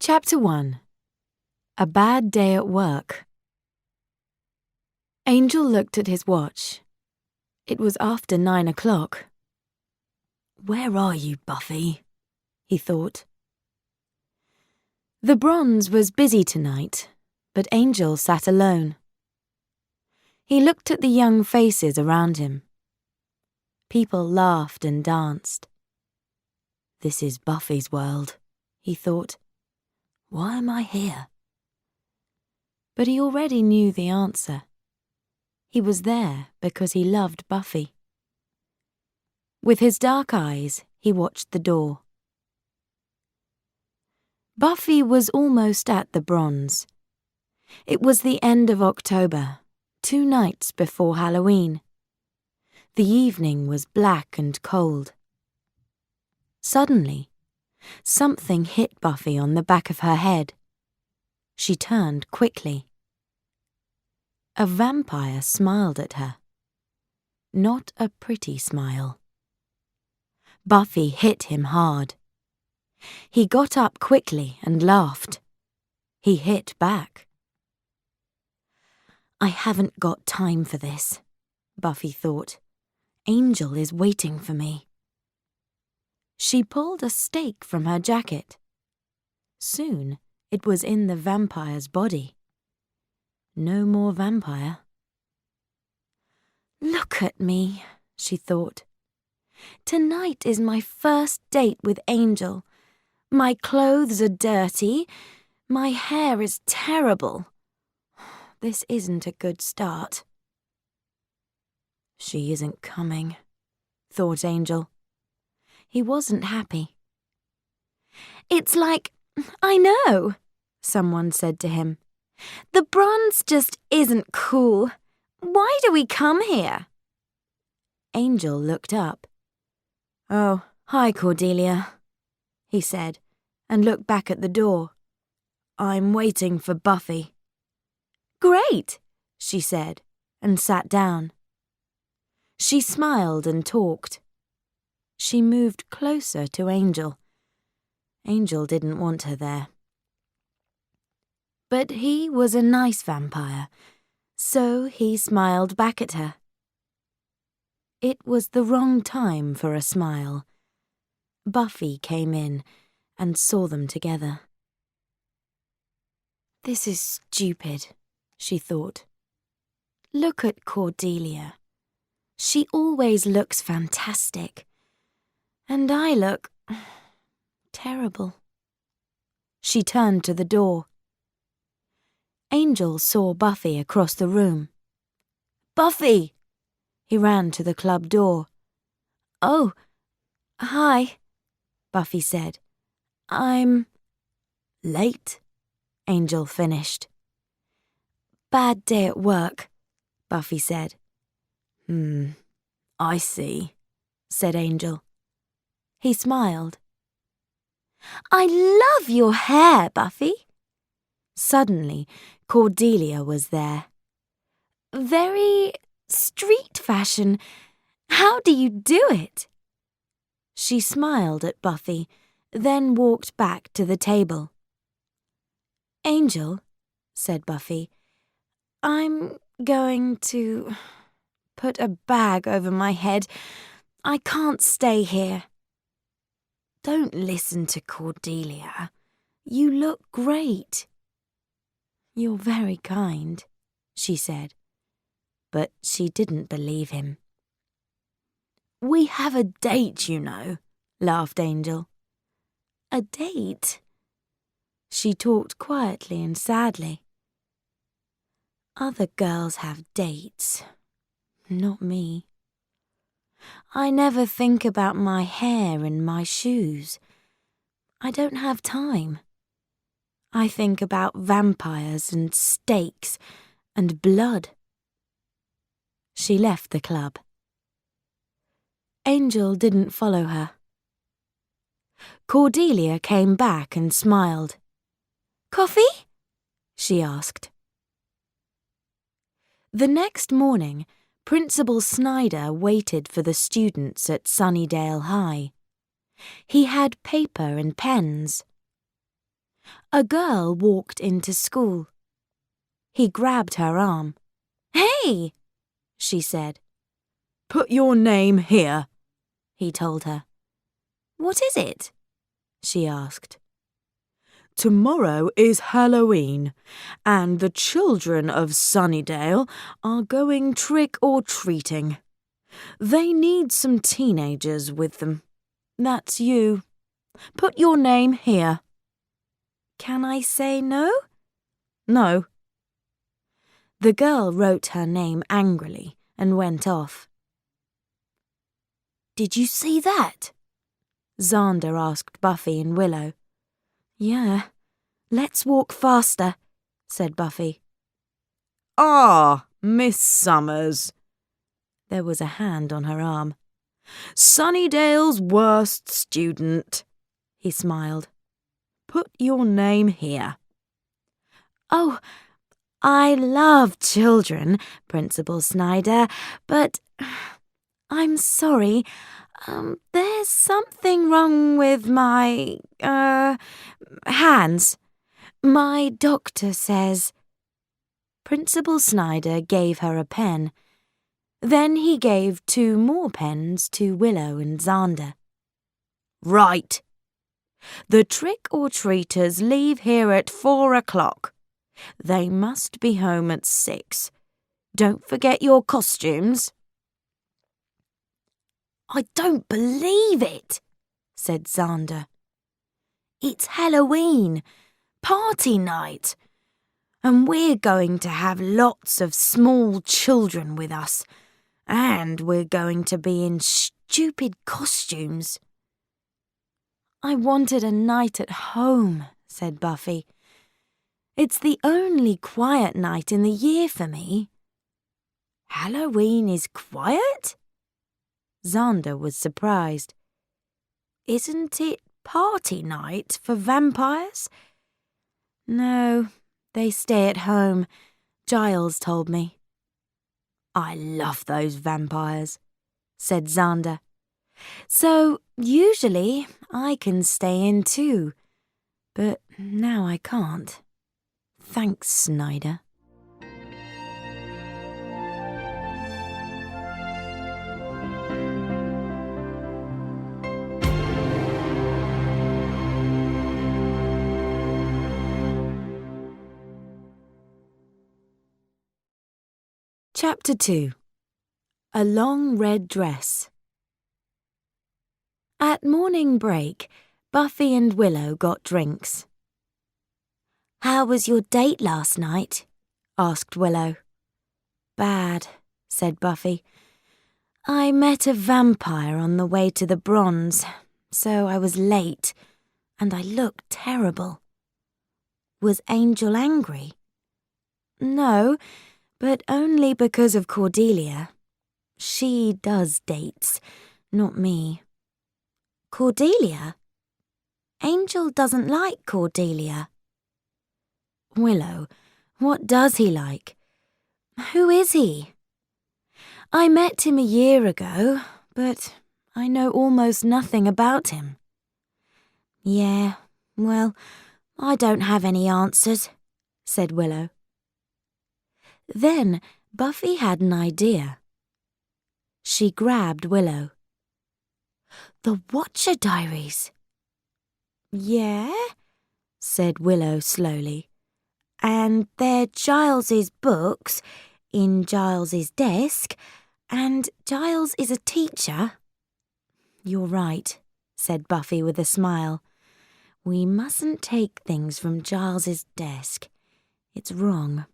Chapter 1. A Bad Day at Work. Angel looked at his watch. It was after 9 o'clock. "Where are you, Buffy?" he thought. The bronze was busy tonight, but Angel sat alone. He looked at the young faces around him. People laughed and danced. This is Buffy's world, he thought. Why am I here? But he already knew the answer. He was there because he loved Buffy. With his dark eyes, he watched the door. Buffy was almost at the bronze. It was the end of October, 2 nights before Halloween. The evening was black and cold. Suddenly, something hit Buffy on the back of her head. She turned quickly. A vampire smiled at her. Not a pretty smile. Buffy hit him hard. He got up quickly and laughed. He hit back. I haven't got time for this, Buffy thought. Angel is waiting for me. She pulled a stake from her jacket. Soon it was in the vampire's body. No more vampire. Look at me, she thought. Tonight is my first date with Angel. My clothes are dirty. My hair is terrible. This isn't a good start. She isn't coming, thought Angel. He wasn't happy. It's like, I know, someone said to him. The bronze just isn't cool. Why do we come here? Angel looked up. Oh, hi, Cordelia, he said, and looked back at the door. I'm waiting for Buffy. Great, she said, and sat down. She smiled and talked. She moved closer to Angel. Angel didn't want her there. But he was a nice vampire, so he smiled back at her. It was the wrong time for a smile. Buffy came in and saw them together. This is stupid, she thought. Look at Cordelia. She always looks fantastic. And I look terrible. She turned to the door. Angel saw Buffy across the room. Buffy! He ran to the club door. Oh, hi, Buffy said. I'm late, Angel finished. Bad day at work, Buffy said. I see, said Angel. He smiled. I love your hair, Buffy. Suddenly, Cordelia was there. Very street fashion. How do you do it? She smiled at Buffy, then walked back to the table. Angel, said Buffy, I'm going to put a bag over my head. I can't stay here. Don't listen to Cordelia. You look great. You're very kind, she said, but she didn't believe him. We have a date, you know, laughed Angel. A date? She talked quietly and sadly. Other girls have dates, not me. I never think about my hair and my shoes. I don't have time. I think about vampires and stakes and blood. She left the club. Angel didn't follow her. Cordelia came back and smiled. Coffee? She asked. The next morning, Principal Snyder waited for the students at Sunnydale High. He had paper and pens. A girl walked into school. He grabbed her arm. "Hey!" she said. "Put your name here," he told her. "What is it?" she asked. "Tomorrow is Halloween, and the children of Sunnydale are going trick-or-treating. They need some teenagers with them. That's you. Put your name here." "Can I say no?" "No." The girl wrote her name angrily and went off. "Did you see that?" Xander asked Buffy and Willow. "Yeah. Let's walk faster," said Buffy. "Ah, Miss Summers." There was a hand on her arm. "Sunnydale's worst student," he smiled. "Put your name here." "Oh, I love children, Principal Snyder, but I'm sorry. There's something wrong with my, hands. My doctor says." Principal Snyder gave her a pen. Then he gave 2 more pens to Willow and Xander. "Right. The trick-or-treaters leave here at 4 o'clock. They must be home at 6. Don't forget your costumes." "I don't believe it," said Xander. "It's Halloween, party night, and we're going to have lots of small children with us, and we're going to be in stupid costumes." "I wanted a night at home," said Buffy. "It's the only quiet night in the year for me." "Halloween is quiet?" Xander was surprised. "Isn't it party night for vampires?" "No, they stay at home, Giles told me." "I love those vampires," said Xander. "So usually I can stay in too, but now I can't. Thanks, Snyder." Chapter 2. A Long Red Dress. At morning break, Buffy and Willow got drinks. "How was your date last night?" asked Willow. "Bad," said Buffy. "I met a vampire on the way to the Bronze, so I was late, and I looked terrible." "Was Angel angry?" "No, but only because of Cordelia. She does dates, not me." "Cordelia? Angel doesn't like Cordelia." "Willow, what does he like? Who is he?" "I met him a year ago, but I know almost nothing about him." "Yeah, well, I don't have any answers," said Willow. Then Buffy had an idea. She grabbed Willow. "The Watcher Diaries." "Yeah?" said Willow slowly. "And they're Giles's books in Giles's desk, and Giles is a teacher." "You're right," said Buffy with a smile. "We mustn't take things from Giles's desk. It's wrong."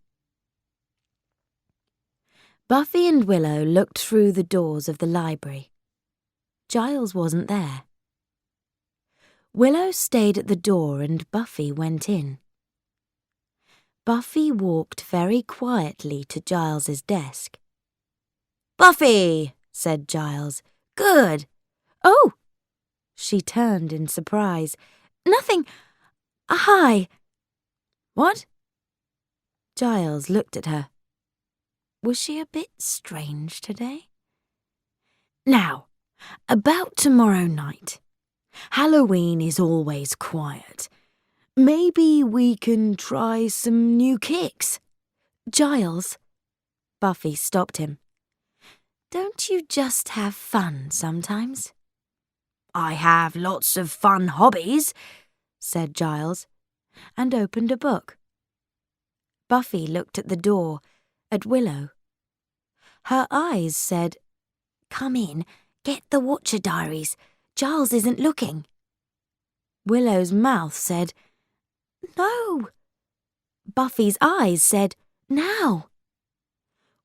Buffy and Willow looked through the doors of the library. Giles wasn't there. Willow stayed at the door and Buffy went in. Buffy walked very quietly to Giles's desk. "Buffy," said Giles. "Good." "Oh!" She turned in surprise. "Nothing. Hi." "What?" Giles looked at her. Was she a bit strange today? "Now, about tomorrow night. Halloween is always quiet. Maybe we can try some new kicks. Giles, Buffy stopped him. Don't you just have fun sometimes? I have lots of fun hobbies, said Giles, and opened a book. Buffy looked at the door, at Willow. Her eyes said, "Come in, get the Watcher Diaries. Giles isn't looking." Willow's mouth said, "No." Buffy's eyes said, "Now."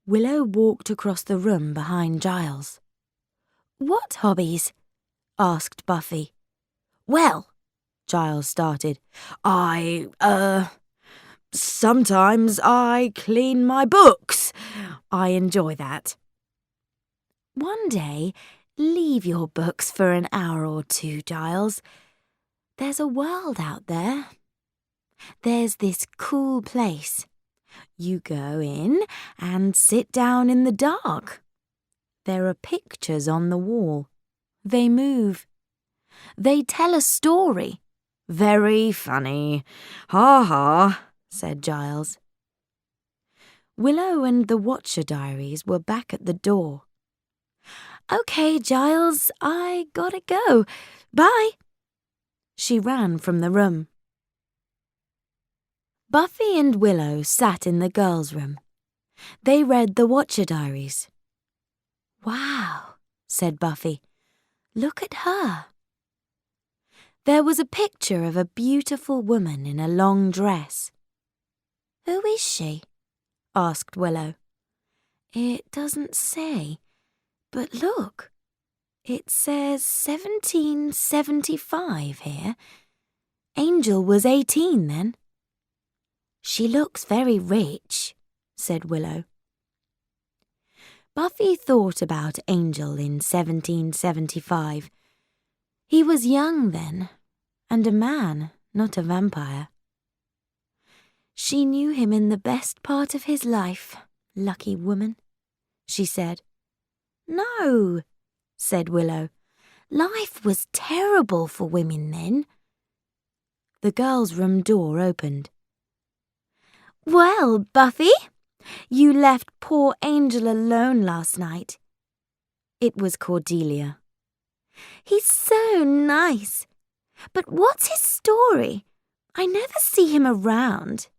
Willow walked across the room behind Giles. "What hobbies?" asked Buffy. Well, Giles started, sometimes I clean my books. I enjoy that. One day, leave your books for an hour or two, Giles. There's a world out there. There's this cool place. You go in and sit down in the dark. There are pictures on the wall. They move. They tell a story. Very funny. Ha ha, said Giles. Willow and the Watcher Diaries were back at the door. "Okay, Giles, I gotta go. Bye." She ran from the room. Buffy and Willow sat in the girls' room. They read the Watcher Diaries. "Wow," said Buffy. "Look at her." There was a picture of a beautiful woman in a long dress. "Who is she?" asked Willow. "It doesn't say, but look, it says 1775 here. Angel was 18 then." "She looks very rich," said Willow. Buffy thought about Angel in 1775. He was young then, and a man, not a vampire. "She knew him in the best part of his life, lucky woman," she said. "No," said Willow. "Life was terrible for women then." The girls' room door opened. "Well, Buffy, you left poor Angel alone last night." It was Cordelia. "He's so nice. But what's his story? I never see him around."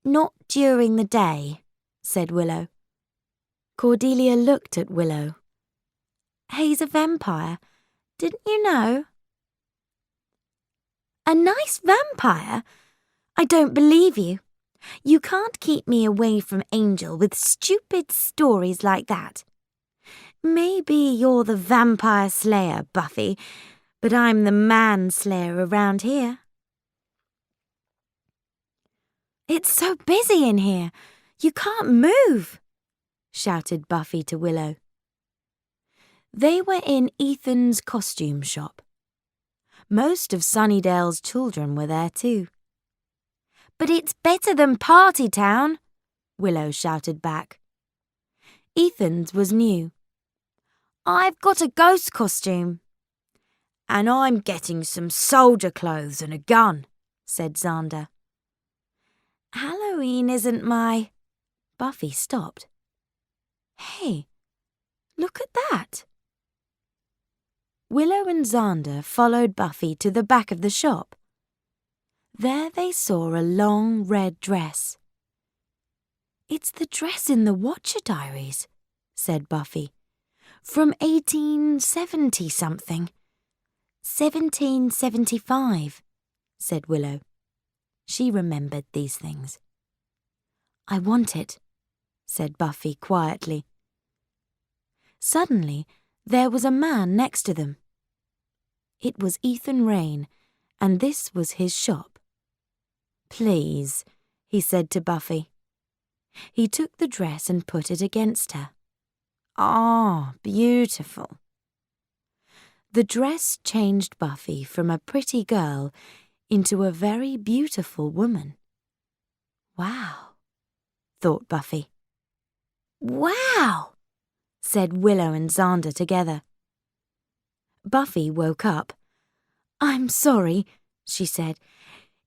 "Not during the day," said Willow. Cordelia looked at Willow. "He's a vampire. Didn't you know?" "A nice vampire? I don't believe you. You can't keep me away from Angel with stupid stories like that. Maybe you're the vampire slayer, Buffy, but I'm the manslayer around here." "It's so busy in here. You can't move," shouted Buffy to Willow. They were in Ethan's costume shop. Most of Sunnydale's children were there too. "But it's better than Party Town," Willow shouted back. Ethan's was new. "I've got a ghost costume." "And I'm getting some soldier clothes and a gun," said Xander. "Halloween isn't my—" Buffy stopped. "Hey, look at that." Willow and Xander followed Buffy to the back of the shop. There they saw a long red dress. "It's the dress in the Watcher Diaries," said Buffy. "From 1870-something. 1775, said Willow. She remembered these things. "I want it," said Buffy quietly. Suddenly, there was a man next to them. It was Ethan Rayne, and this was his shop. "Please," he said to Buffy. He took the dress and put it against her. "Ah, beautiful." The dress changed Buffy from a pretty girl into a very beautiful woman. "Wow," thought Buffy. "Wow," said Willow and Xander together. Buffy woke up. "I'm sorry," she said.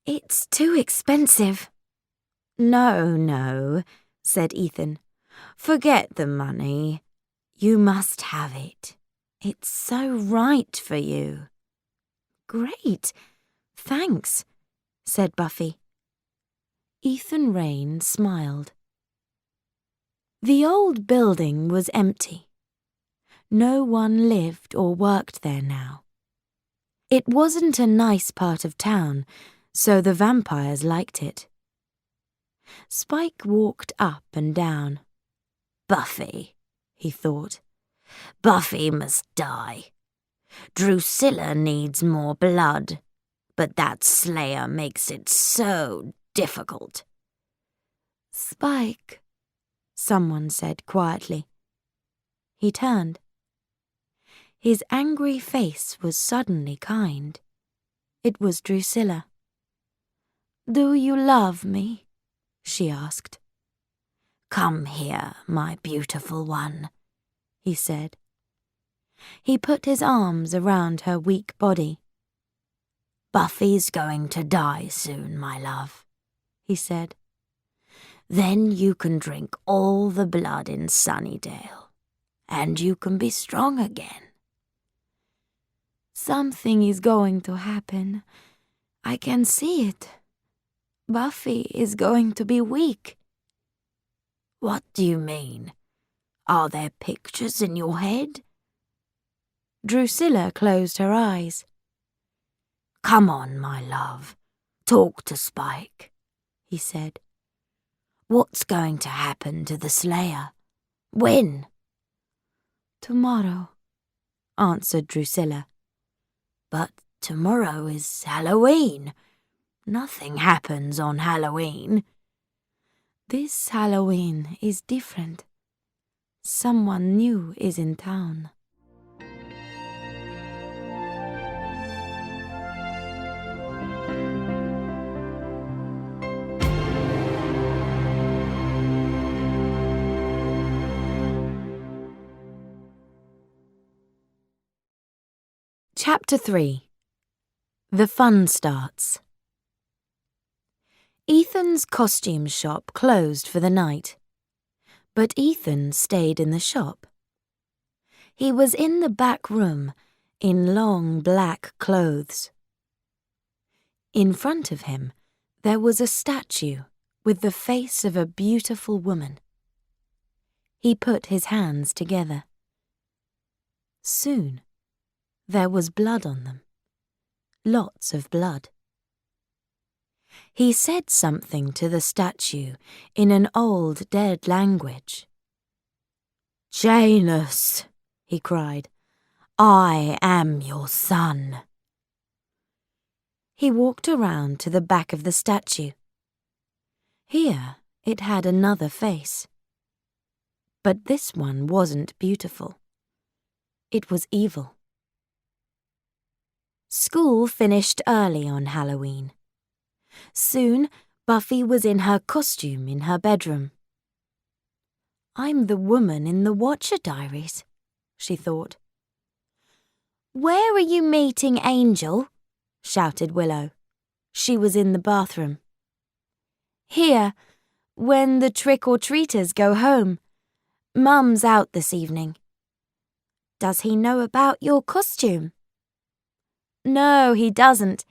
It's too expensive. No, said Ethan. Forget the money. You must have it. It's so right for you. Great, thanks, said Buffy. Ethan Rayne smiled. The old building was empty. No one lived or worked there now. It wasn't a nice part of town, so the vampires liked it. Spike walked up and down. Buffy, he thought. Buffy must die. Drusilla needs more blood, but that Slayer makes it so difficult. Spike, someone said quietly. He turned. His angry face was suddenly kind. It was Drusilla. Do you love me? She asked. Come here, my beautiful one, he said. He put his arms around her weak body. Buffy's going to die soon, my love, he said. Then you can drink all the blood in Sunnydale, and you can be strong again. Something is going to happen. I can see it. Buffy is going to be weak. What do you mean? Are there pictures in your head? Drusilla closed her eyes. Come on, my love. Talk to Spike, he said. What's going to happen to the Slayer? When? Tomorrow, answered Drusilla. But tomorrow is Halloween. Nothing happens on Halloween. This Halloween is different. Someone new is in town. Chapter 3. The Fun Starts. Ethan's costume shop closed for the night, but Ethan stayed in the shop. He was in the back room, in long black clothes. In front of him, there was a statue with the face of a beautiful woman. He put his hands together. Soon, there was blood on them. Lots of blood. He said something to the statue in an old dead language. Janus, he cried, I am your son. He walked around to the back of the statue. Here it had another face. But this one wasn't beautiful. It was evil. School finished early on Halloween. Soon, Buffy was in her costume in her bedroom. I'm the woman in the Watcher Diaries, she thought. Where are you meeting Angel? Shouted Willow. She was in the bathroom. Here, when the trick-or-treaters go home. Mum's out this evening. Does he know about your costume? No, he doesn't.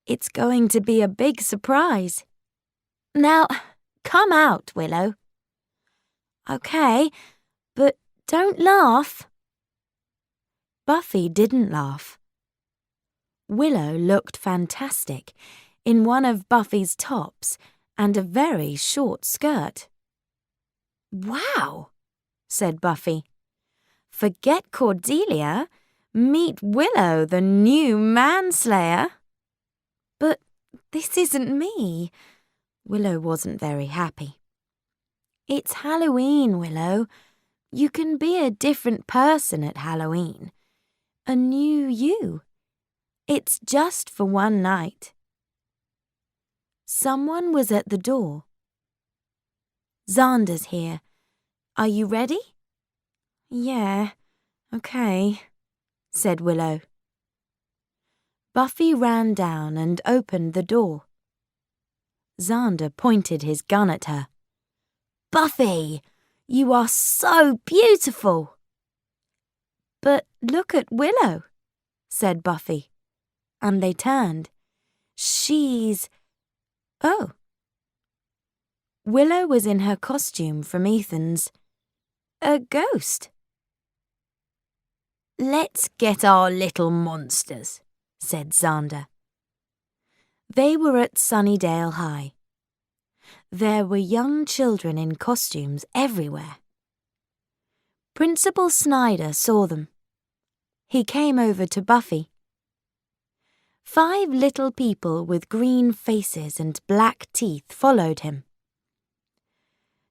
It's going to be a big surprise. Now, come out, Willow. Okay, but don't laugh. Buffy didn't laugh. Willow looked fantastic in one of Buffy's tops and a very short skirt. Wow, said Buffy. Forget Cordelia. Meet Willow, the new manslayer. But this isn't me. Willow wasn't very happy. It's Halloween, Willow. You can be a different person at Halloween. A new you. It's just for one night. Someone was at the door. Xander's here. Are you ready? Yeah, okay, said Willow. Buffy ran down and opened the door. Xander pointed his gun at her. "Buffy, you are so beautiful!" "But look at Willow," said Buffy, and they turned. "She's—" Oh. Willow was in her costume from Ethan's. A ghost. "Let's get our little monsters," said Xander. They were at Sunnydale High. There were young children in costumes everywhere. Principal Snyder saw them. He came over to Buffy. 5 little people with green faces and black teeth followed him.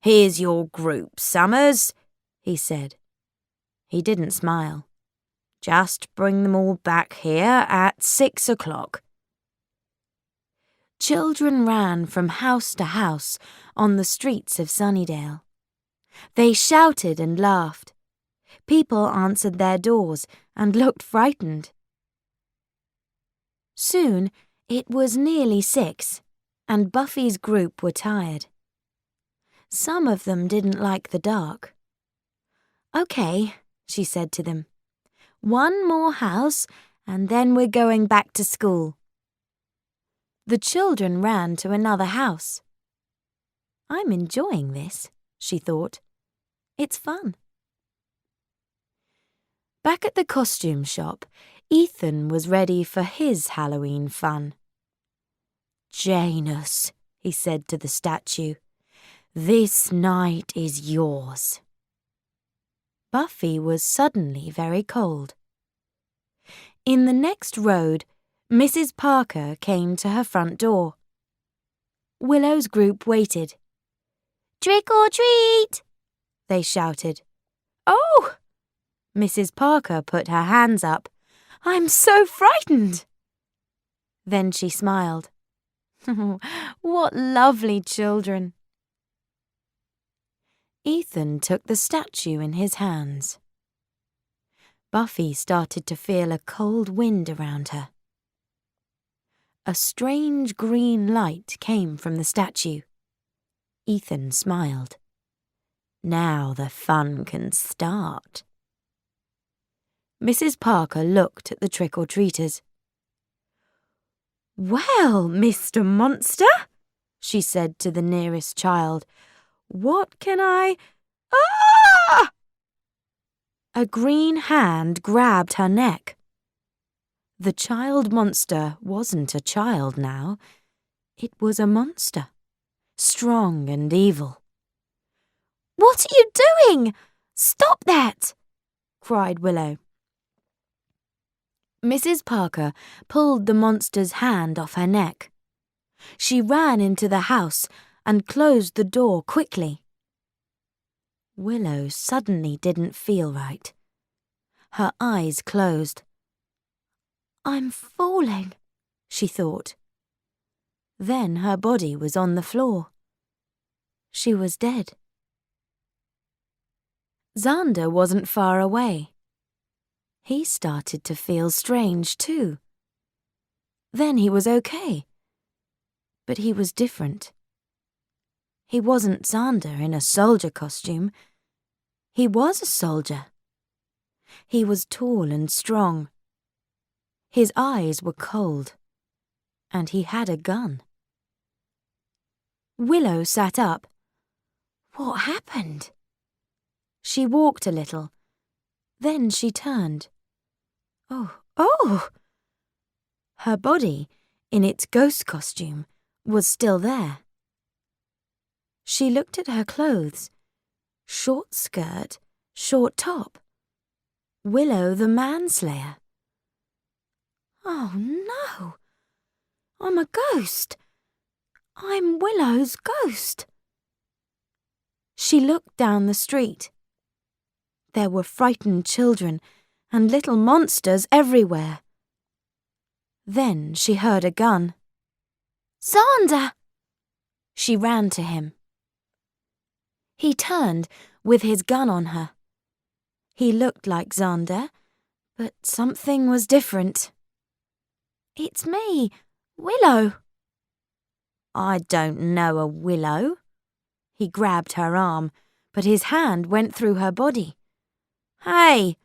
"Here's your group, Summers," he said. He didn't smile. "Just bring them all back here at 6 o'clock. Children ran from house to house on the streets of Sunnydale. They shouted and laughed. People answered their doors and looked frightened. Soon it was nearly 6, and Buffy's group were tired. Some of them didn't like the dark. "Okay," she said to them. "One more house, and then we're going back to school." The children ran to another house. "I'm enjoying this," she thought. "It's fun." Back at the costume shop, Ethan was ready for his Halloween fun. "Janus," he said to the statue, "this night is yours." Buffy was suddenly very cold. In the next road, Mrs. Parker came to her front door. Willow's group waited. "Trick or treat!" they shouted. "Oh!" Mrs. Parker put her hands up. "I'm so frightened!" Then she smiled. "What lovely children!" Ethan took the statue in his hands. Buffy started to feel a cold wind around her. A strange green light came from the statue. Ethan smiled. Now the fun can start. Mrs. Parker looked at the trick-or-treaters. "Well, Mr. Monster," she said to the nearest child, "what can I—" "Ah!" A green hand grabbed her neck. The child monster wasn't a child now. It was a monster, strong and evil. "What are you doing? Stop that!" cried Willow. Mrs. Parker pulled the monster's hand off her neck. She ran into the house and closed the door quickly. Willow suddenly didn't feel right. Her eyes closed. "I'm falling," she thought. Then her body was on the floor. She was dead. Xander wasn't far away. He started to feel strange too. Then he was okay. But he was different. He wasn't Xander in a soldier costume. He was a soldier. He was tall and strong. His eyes were cold, and he had a gun. Willow sat up. What happened? She walked a little. Then she turned. Oh! Her body, in its ghost costume, was still there. She looked at her clothes. Short skirt, short top. Willow the manslayer. Oh no! I'm a ghost. I'm Willow's ghost. She looked down the street. There were frightened children and little monsters everywhere. Then she heard a gun. "Xander!" She ran to him. He turned with his gun on her. He looked like Xander, but something was different. "It's me, Willow." I don't know a Willow. He grabbed her arm, but his hand went through her body. Hey,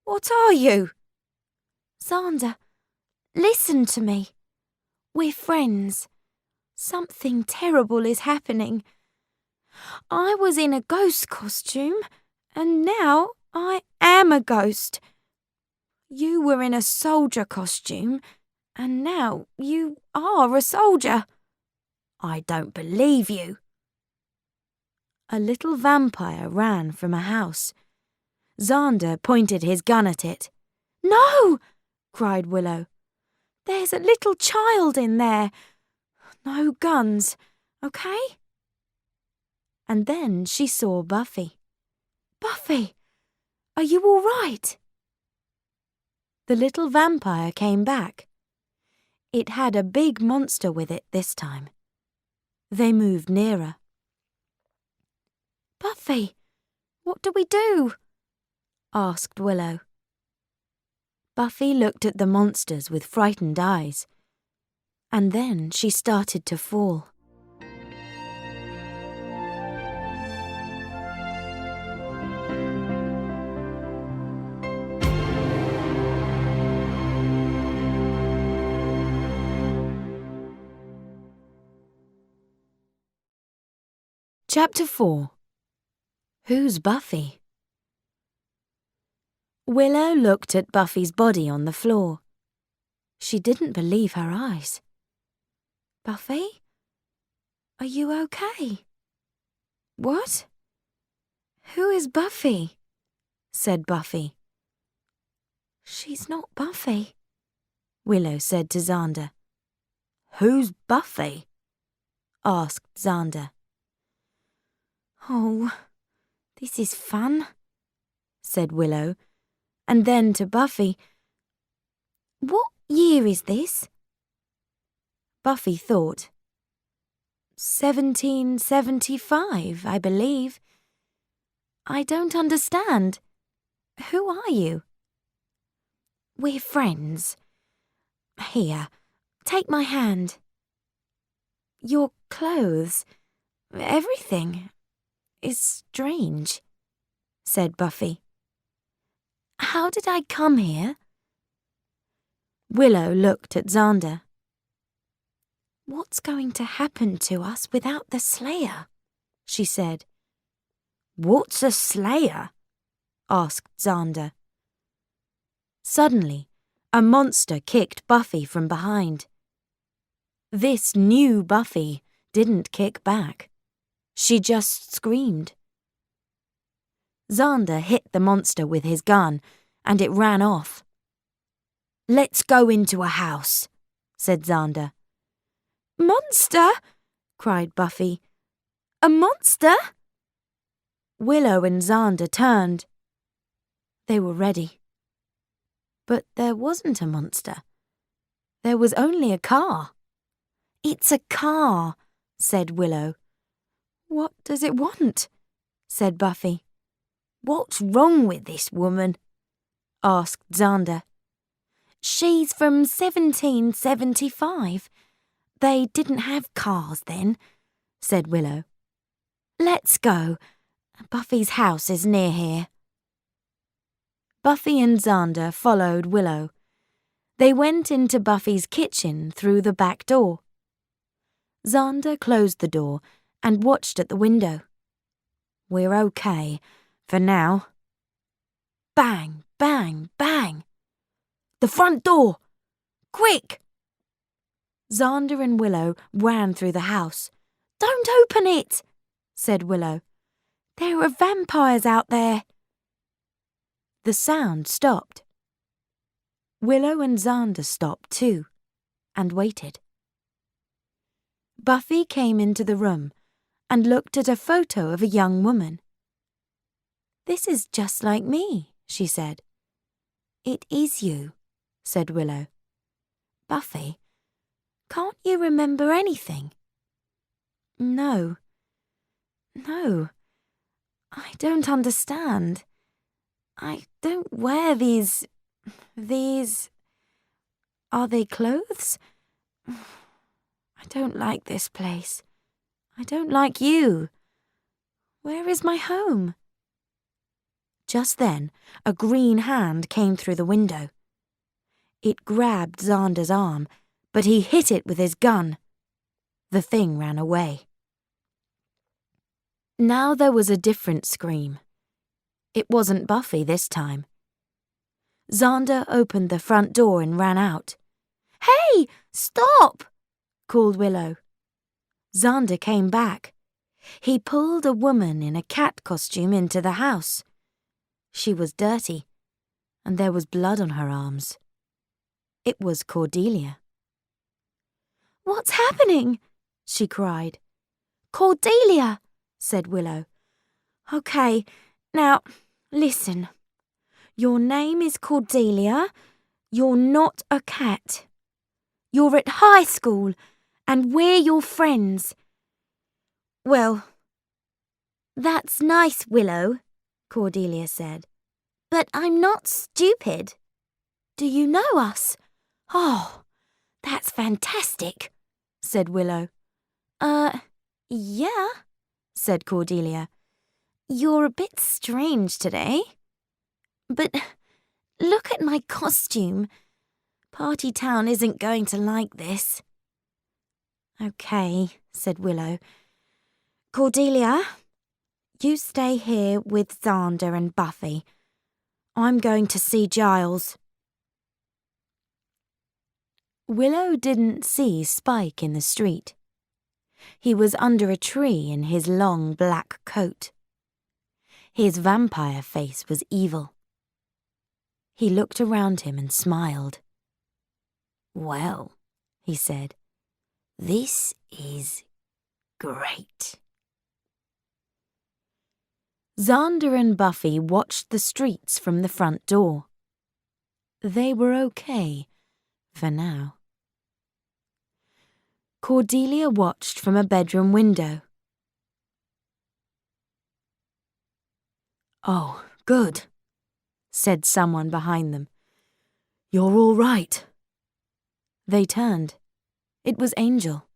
what are you? Xander, listen to me. We're friends. Something terrible is happening. I was in a ghost costume, and now I am a ghost. You were in a soldier costume, and now you are a soldier. I don't believe you. A little vampire ran from a house. Xander pointed his gun at it. No! cried Willow. There's a little child in there. No guns, okay? And then she saw Buffy. Buffy, are you all right? The little vampire came back. It had a big monster with it this time. They moved nearer. Buffy, what do we do? Asked Willow. Buffy looked at the monsters with frightened eyes, and then she started to fall. Chapter 4. Who's Buffy? Willow looked at Buffy's body on the floor. She didn't believe her eyes. Buffy? Are you okay? What? Who is Buffy? Said Buffy. She's not Buffy, Willow said to Xander. Who's Buffy? Asked Xander. Oh, this is fun, said Willow, and then to Buffy, what year is this? Buffy thought. 1775, I believe. I don't understand. Who are you? We're friends. Here, take my hand. Your clothes, everything, is strange, said Buffy. How did I come here? Willow looked at Xander. What's going to happen to us without the Slayer? She said. What's a Slayer? Asked Xander. Suddenly, a monster kicked Buffy from behind. This new Buffy didn't kick back. She just screamed. Xander hit the monster with his gun, and it ran off. Let's go into a house, said Xander. Monster? Cried Buffy. A monster? Willow and Xander turned. They were ready. But there wasn't a monster. There was only a car. It's a car, said Willow. What does it want? Said Buffy. What's wrong with this woman? Asked Xander. She's from 1775. They didn't have cars then, said Willow. Let's go. Buffy's house is near here. Buffy and Xander followed Willow. They went into Buffy's kitchen through the back door. Xander closed the door and watched at the window. We're okay, for now. Bang, bang, bang. The front door! Quick! Xander and Willow ran through the house. Don't open it, said Willow. There are vampires out there. The sound stopped. Willow and Xander stopped too, and waited. Buffy came into the room and looked at a photo of a young woman. This is just like me, she said. It is you, said Willow. Buffy, can't you remember anything? No, I don't understand. I don't wear these... Are they clothes? I don't like this place. I don't like you. Where is my home? Just then, a green hand came through the window. It grabbed Xander's arm, but he hit it with his gun. The thing ran away. Now there was a different scream. It wasn't Buffy this time. Xander opened the front door and ran out. "Hey, stop!" called Willow. Xander came back. He pulled a woman in a cat costume into the house. She was dirty, and there was blood on her arms. It was Cordelia. "What's happening?" she cried. "Cordelia," said Willow. "Okay, now, listen. Your name is Cordelia. You're not a cat. You're at high school, and we're your friends." "Well, that's nice, Willow," Cordelia said. "But I'm not stupid. Do you know us?" "Oh, that's fantastic," said Willow. Yeah," said Cordelia. "You're a bit strange today. But look at my costume. Party Town isn't going to like this." "Okay," said Willow. "Cordelia, you stay here with Xander and Buffy. I'm going to see Giles." Willow didn't see Spike in the street. He was under a tree in his long black coat. His vampire face was evil. He looked around him and smiled. "Well," he said, "this is great." Xander and Buffy watched the streets from the front door. They were okay for now. Cordelia watched from a bedroom window. "Oh, good," said someone behind them. "You're all right." They turned. It was Angel.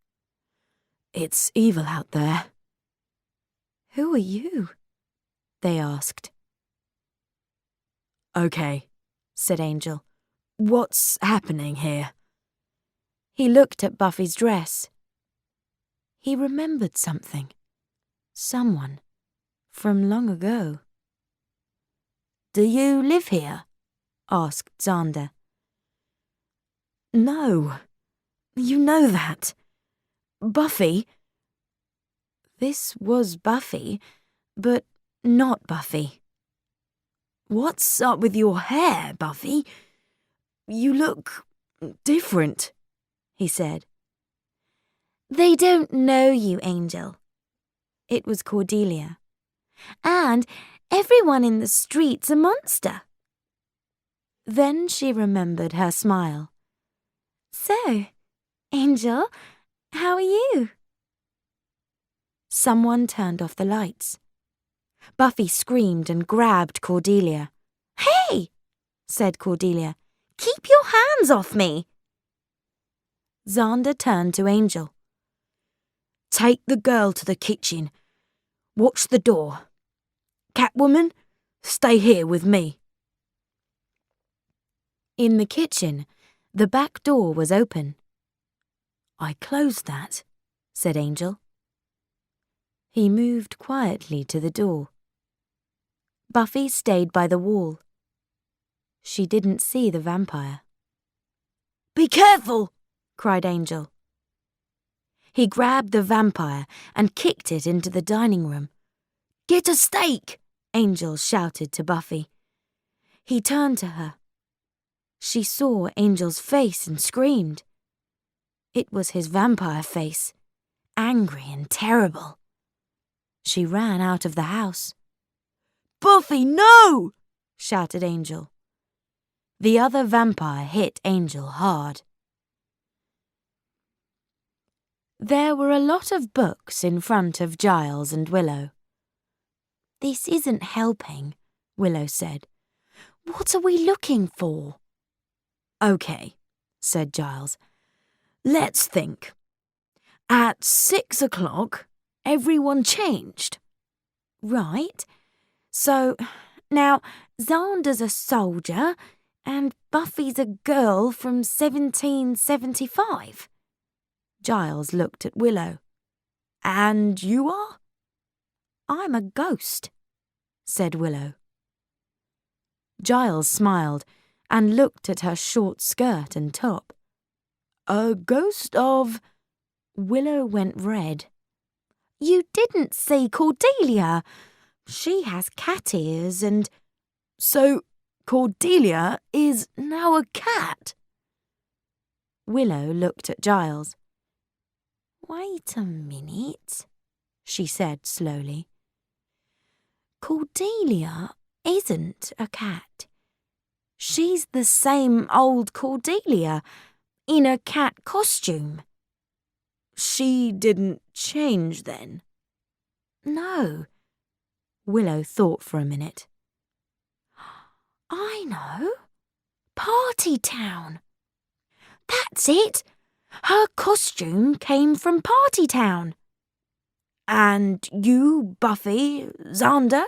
"It's evil out there." "Who are you?" they asked. "Okay," said Angel. "What's happening here?" He looked at Buffy's dress. He remembered something. Someone from long ago. "Do you live here?" asked Xander. "No, you know that. Buffy." This was Buffy, but not Buffy. "What's up with your hair, Buffy? You look different," he said. "They don't know you, Angel." It was Cordelia. "And everyone in the street's a monster." Then she remembered her smile. "So, Angel, how are you?" Someone turned off the lights. Buffy screamed and grabbed Cordelia. "Hey!" said Cordelia. "Keep your hands off me!" Xander turned to Angel. "Take the girl to the kitchen. Watch the door. Catwoman, stay here with me." In the kitchen, the back door was open. "I closed that," said Angel. He moved quietly to the door. Buffy stayed by the wall. She didn't see the vampire. "Be careful!" cried Angel. He grabbed the vampire and kicked it into the dining room. "Get a steak!" Angel shouted to Buffy. He turned to her. She saw Angel's face and screamed. It was his vampire face, angry and terrible. She ran out of the house. "Buffy, no!" shouted Angel. The other vampire hit Angel hard. There were a lot of books in front of Giles and Willow. "This isn't helping," Willow said. "What are we looking for?" "Okay," said Giles. "Let's think. At 6 o'clock, everyone changed. Right. So, now, Xander's a soldier and Buffy's a girl from 1775. Giles looked at Willow. And you are? I'm a ghost, said Willow. Giles smiled and looked at her short skirt and top. A ghost of... Willow went red. You didn't see Cordelia. She has cat ears and... So Cordelia is now a cat? Willow looked at Giles. Wait a minute, she said slowly. Cordelia isn't a cat. She's the same old Cordelia, in a cat costume. She didn't change then? No. Willow thought for a minute. I know. Party Town. That's it. Her costume came from Party Town. And you, Buffy, Xander,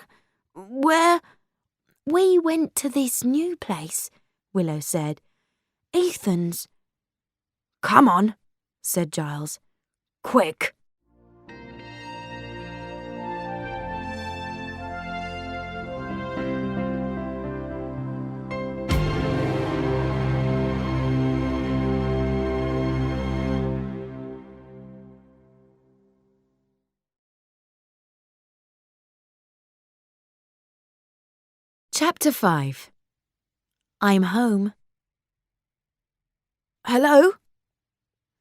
where? We went to this new place, Willow said. Ethan's. Come on, said Giles. Quick. Chapter 5. I'm home. Hello?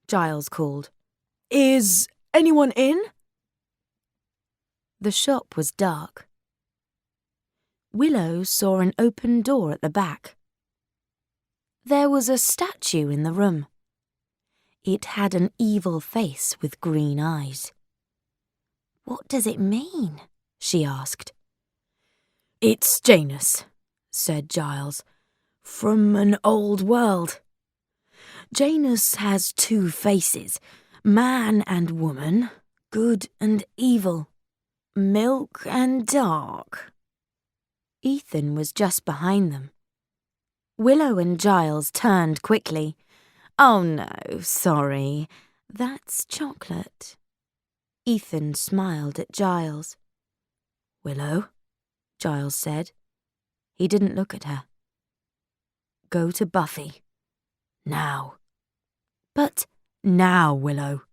Giles called. Is anyone in? The shop was dark. Willow saw an open door at the back. There was a statue in the room. It had an evil face with green eyes. What does it mean? She asked. It's Janus, said Giles, from an old world. Janus has two faces, man and woman, good and evil, milk and dark. Ethan was just behind them. Willow and Giles turned quickly. Oh no, sorry, that's chocolate. Ethan smiled at Giles. Willow? Giles said. He didn't look at her. Go to Buffy. Now. But now, Willow.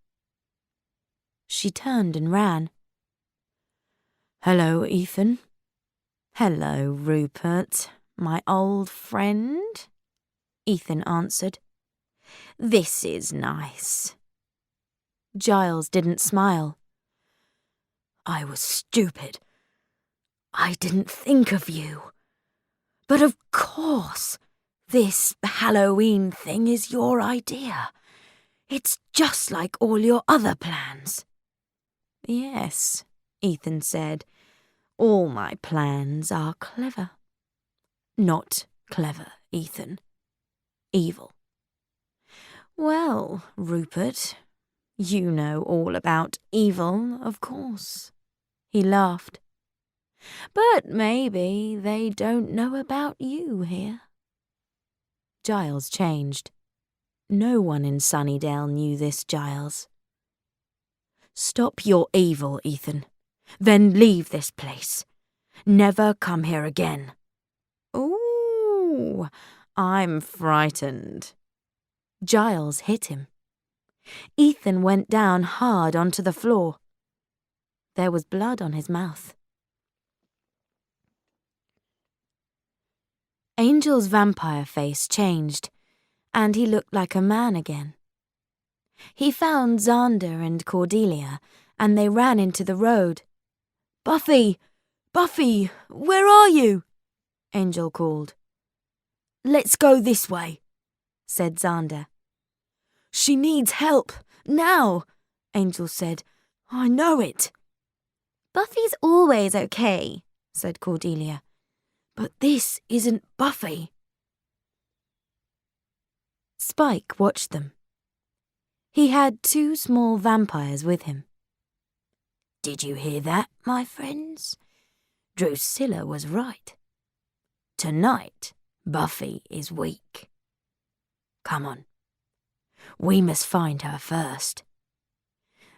She turned and ran. Hello, Ethan. Hello, Rupert, my old friend, Ethan answered. This is nice. Giles didn't smile. I was stupid. I didn't think of you. But of course, this Halloween thing is your idea. It's just like all your other plans. Yes, Ethan said. All my plans are clever. Not clever, Ethan. Evil. Well, Rupert, you know all about evil, of course. He laughed. But maybe they don't know about you here. Giles changed. No one in Sunnydale knew this Giles. Stop your evil, Ethan. Then leave this place. Never come here again. Ooh, I'm frightened. Giles hit him. Ethan went down hard onto the floor. There was blood on his mouth. Angel's vampire face changed, and he looked like a man again. He found Xander and Cordelia, and they ran into the road. Buffy! Buffy! Where are you? Angel called. Let's go this way, said Xander. She needs help, now, Angel said. I know it. Buffy's always okay, said Cordelia. But this isn't Buffy. Spike watched them. He had 2 small vampires with him. "Did you hear that, my friends? Drusilla was right. Tonight, Buffy is weak. Come on. We must find her first.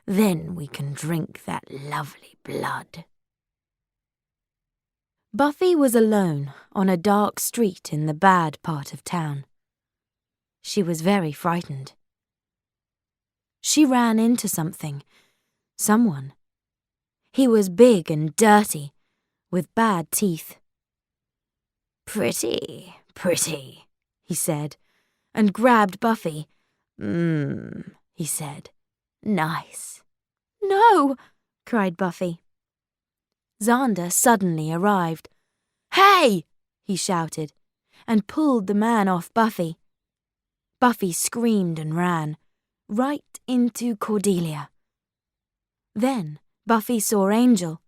Then we can drink that lovely blood." Buffy was alone on a dark street in the bad part of town. She was very frightened. She ran into someone. He was big and dirty, with bad teeth. "Pretty, pretty," he said, and grabbed Buffy. He said. "Nice." "No!" cried Buffy. Xander suddenly arrived. "Hey!" he shouted, and pulled the man off Buffy. Buffy screamed and ran, right into Cordelia. Then Buffy saw Angel.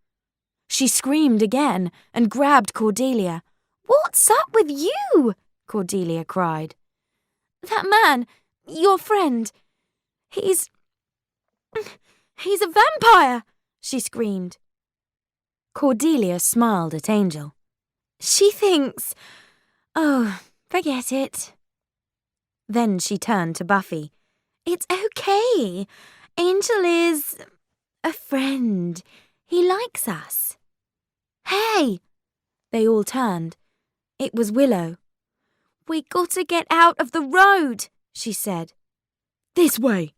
She screamed again and grabbed Cordelia. "What's up with you?" Cordelia cried. "That man, your friend, he's a vampire," she screamed. Cordelia smiled at Angel. "She thinks... Oh, forget it." Then she turned to Buffy. "It's okay. Angel is... a friend. He likes us." "Hey!" They all turned. It was Willow. "We gotta get out of the road," she said. "This way."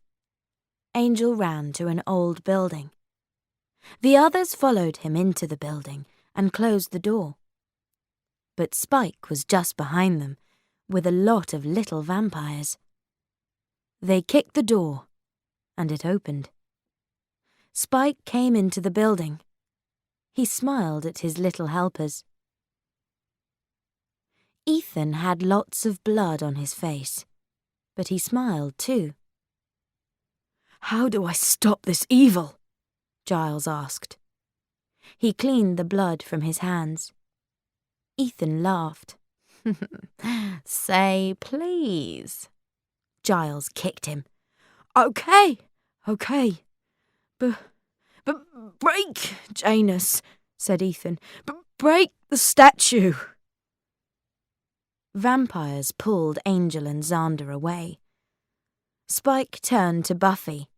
Angel ran to an old building. The others followed him into the building and closed the door. But Spike was just behind them, with a lot of little vampires. They kicked the door, and it opened. Spike came into the building. He smiled at his little helpers. Ethan had lots of blood on his face, but he smiled too. "How do I stop this evil?" Giles asked. He cleaned the blood from his hands. Ethan laughed. "Say please." Giles kicked him. Okay. But break, Janus," said Ethan. "Break the statue." Vampires pulled Angel and Xander away. Spike turned to Buffy.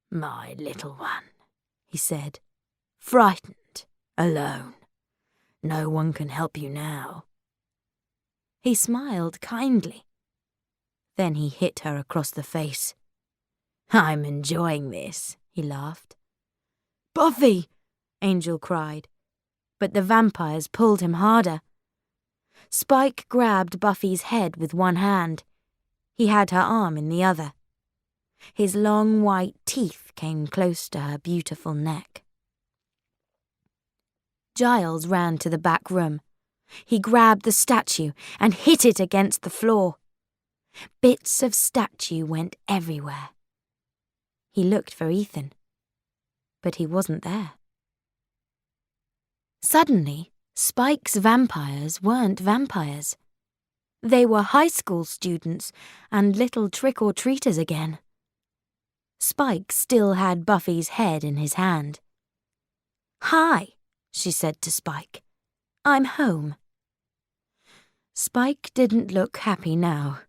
"My little one," he said, "frightened, alone. No one can help you now." He smiled kindly. Then he hit her across the face. "I'm enjoying this," he laughed. "Buffy!" Angel cried, but the vampires pulled him harder. Spike grabbed Buffy's head with one hand. He had her arm in the other. His long white teeth came close to her beautiful neck. Giles ran to the back room. He grabbed the statue and hit it against the floor. Bits of statue went everywhere. He looked for Ethan, but he wasn't there. Suddenly, Spike's vampires weren't vampires. They were high school students and little trick-or-treaters again. Spike still had Buffy's head in his hand. "Hi," she said to Spike. "I'm home." Spike didn't look happy now.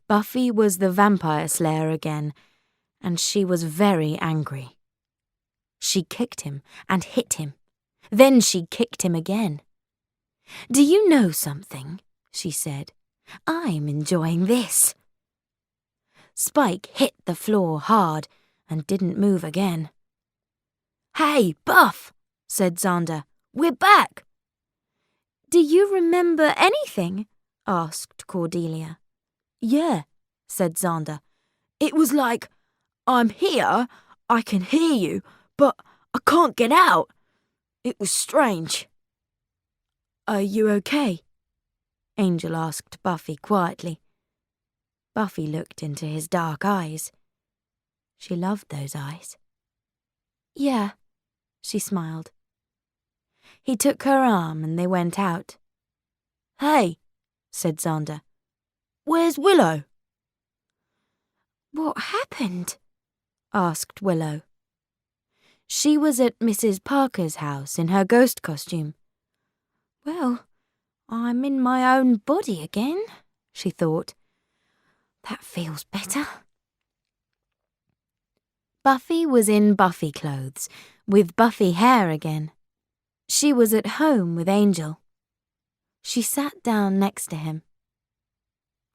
Buffy was the vampire slayer again, and she was very angry. She kicked him and hit him. Then she kicked him again. "Do you know something?" she said. "I'm enjoying this." Spike hit the floor hard and didn't move again. "Hey, Buff," said Xander. "We're back." "Do you remember anything?" asked Cordelia. "Yeah," said Xander. "It was like, I'm here, I can hear you, but I can't get out. It was strange." "Are you okay?" Angel asked Buffy quietly. Buffy looked into his dark eyes. She loved those eyes. "Yeah," she smiled. He took her arm and they went out. "Hey," said Xander. "Where's Willow?" What happened? Asked Willow. She was at Mrs. Parker's house in her ghost costume. Well, I'm in my own body again, she thought. That feels better. Buffy was in Buffy clothes, with Buffy hair again. She was at home with Angel. She sat down next to him.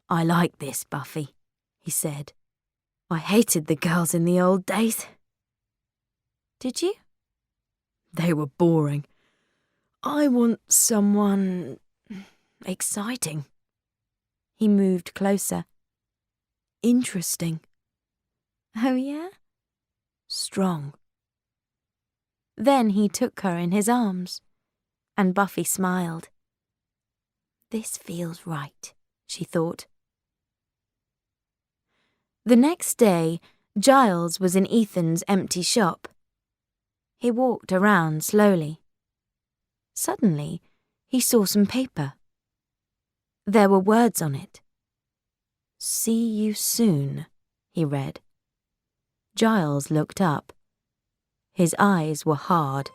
I like this, Buffy, he said. I hated the girls in the old days. Did you? They were boring. I want someone exciting. He moved closer. Interesting. Oh, yeah? Strong. Then he took her in his arms, and Buffy smiled. This feels right, she thought. The next day, Giles was in Ethan's empty shop. He walked around slowly. Suddenly, he saw some paper. There were words on it. See you soon, he read. Giles looked up. His eyes were hard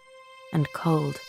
and cold.